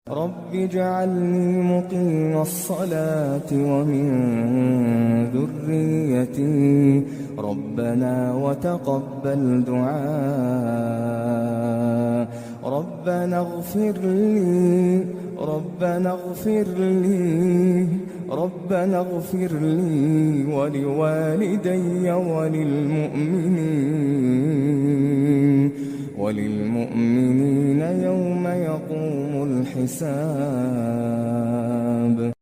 رب اجعلني مقيم الصلاة ومن ذريتي ربنا وتقبل دعاء ربنا اغفر لي ولوالدي وللمؤمنين يوم يقوم الحساب.